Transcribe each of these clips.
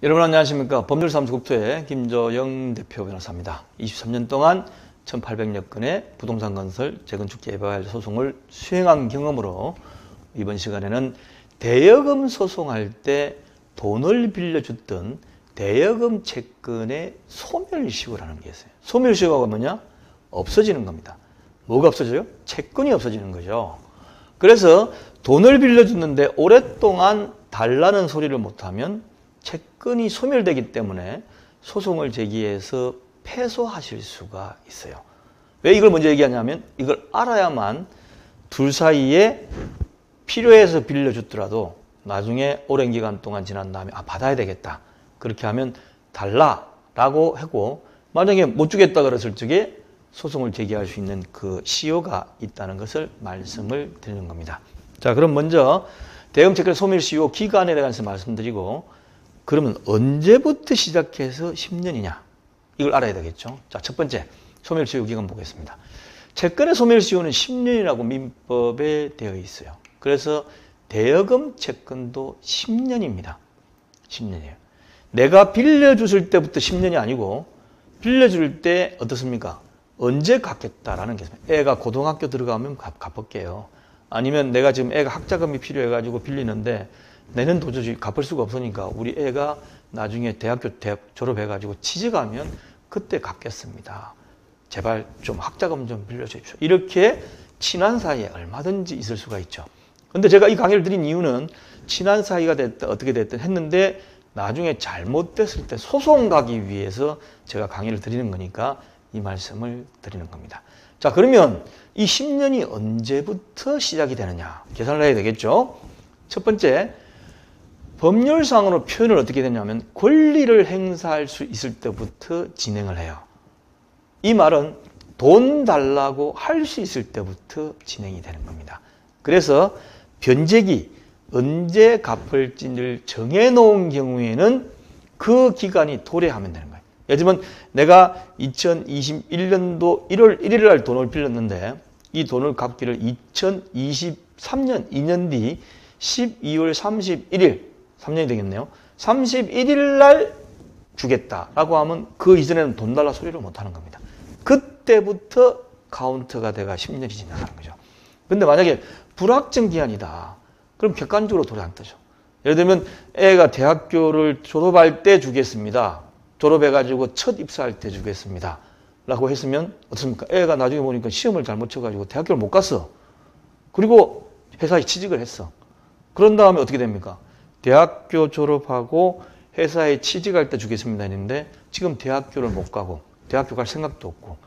여러분 안녕하십니까. 법률사무소 국토의 김조영 대표 변호사입니다. 23년 동안 1800여 건의 부동산 건설 재건축 재개발 소송을 수행한 경험으로 이번 시간에는 대여금 소송할 때 돈을 빌려줬던 대여금 채권의 소멸시효라는 게 있어요. 소멸시효가 뭐냐? 없어지는 겁니다. 뭐가 없어져요? 채권이 없어지는 거죠. 그래서 돈을 빌려줬는데 오랫동안 달라는 소리를 못하면 채권이 소멸되기 때문에 소송을 제기해서 패소하실 수가 있어요. 왜 이걸 먼저 얘기하냐면 이걸 알아야만 둘 사이에 필요해서 빌려줬더라도 나중에 오랜 기간 동안 지난 다음에 받아야 되겠다. 그렇게 하면 달라라고 하고 만약에 못 주겠다 그랬을 적에 소송을 제기할 수 있는 그 시효가 있다는 것을 말씀을 드리는 겁니다. 자, 그럼 먼저 대여금 채권 소멸시효 기간에 대해서 말씀드리고 그러면 언제부터 시작해서 10년이냐? 이걸 알아야 되겠죠. 자, 첫 번째 소멸시효 기간 보겠습니다. 채권의 소멸시효는 10년이라고 민법에 되어 있어요. 그래서 대여금 채권도 10년입니다. 10년이에요. 내가 빌려줬을 때부터 10년이 아니고 빌려줄 때 어떻습니까? 언제 갚겠다라는 게 있습니다. 애가 고등학교 들어가면 갚을게요. 아니면 내가 지금 애가 학자금이 필요해가지고 빌리는데 내는 도저히 갚을 수가 없으니까 우리 애가 나중에 대학 졸업해가지고 취직하면 그때 갚겠습니다. 제발 좀 학자금 좀 빌려주십시오. 이렇게 친한 사이에 얼마든지 있을 수가 있죠. 근데 제가 이 강의를 드린 이유는 친한 사이가 됐든 어떻게 됐든 했는데 나중에 잘못됐을 때 소송 가기 위해서 제가 강의를 드리는 거니까 이 말씀을 드리는 겁니다. 자, 그러면 이 10년이 언제부터 시작이 되느냐? 계산을 해야 되겠죠. 첫 번째, 법률상으로 표현을 어떻게 되냐면 권리를 행사할 수 있을 때부터 진행을 해요. 이 말은 돈 달라고 할 수 있을 때부터 진행이 되는 겁니다. 그래서 변제기, 언제 갚을지를 정해놓은 경우에는 그 기간이 도래하면 되는 거예요. 예를 들면 내가 2021년도 1월 1일 날 돈을 빌렸는데 이 돈을 갚기를 2023년 2년 뒤 12월 31일 3년이 되겠네요. 31일 날 주겠다라고 하면 그 이전에는 돈 달라 소리를 못하는 겁니다. 그때부터 카운트가 돼가 10년이 지나가는 거죠. 근데 만약에 불확정 기한이다. 그럼 객관적으로 돈이 안 뜨죠. 예를 들면 애가 대학교를 졸업할 때 주겠습니다. 졸업해가지고 첫 입사할 때 주겠습니다. 라고 했으면 어떻습니까? 애가 나중에 보니까 시험을 잘못 쳐가지고 대학교를 못 갔어. 그리고 회사에 취직을 했어. 그런 다음에 어떻게 됩니까? 대학교 졸업하고 회사에 취직할 때 주겠습니다 했는데 지금 대학교를 못 가고 대학교 갈 생각도 없고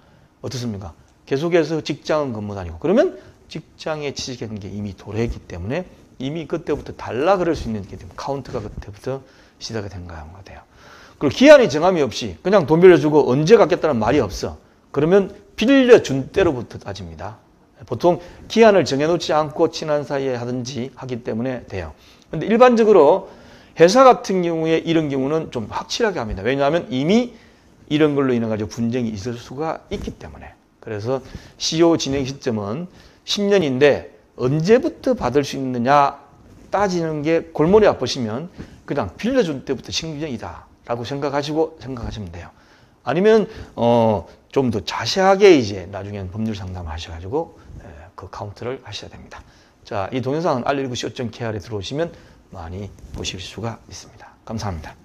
어떻습니까? 계속해서 직장은 근무 다니고 그러면 직장에 취직한 게 이미 도래했기 때문에 이미 그때부터 달라 그럴 수 있는 게 카운트가 그때부터 시작이 된 것 같아요. 그리고 기한이 정함이 없이 그냥 돈 빌려주고 언제 갚겠다는 말이 없어. 그러면 빌려준 때로부터 따집니다. 보통 기한을 정해놓지 않고 친한 사이에 하든지 하기 때문에 돼요. 근데 일반적으로 회사 같은 경우에 이런 경우는 좀 확실하게 합니다. 왜냐하면 이미 이런 걸로 인해 가지고 분쟁이 있을 수가 있기 때문에. 그래서 시효 진행 시점은 10년인데 언제부터 받을 수 있느냐 따지는 게 골머리 아프시면 그냥 빌려준 때부터 10년이다 라고 생각하시면 돼요. 아니면 좀 더 자세하게 이제 나중에는 법률 상담을 하셔가지고 그 카운트를 하셔야 됩니다. 자, 이 동영상은 알려리고 co.kr에 들어오시면 많이 보실 수가 있습니다. 감사합니다.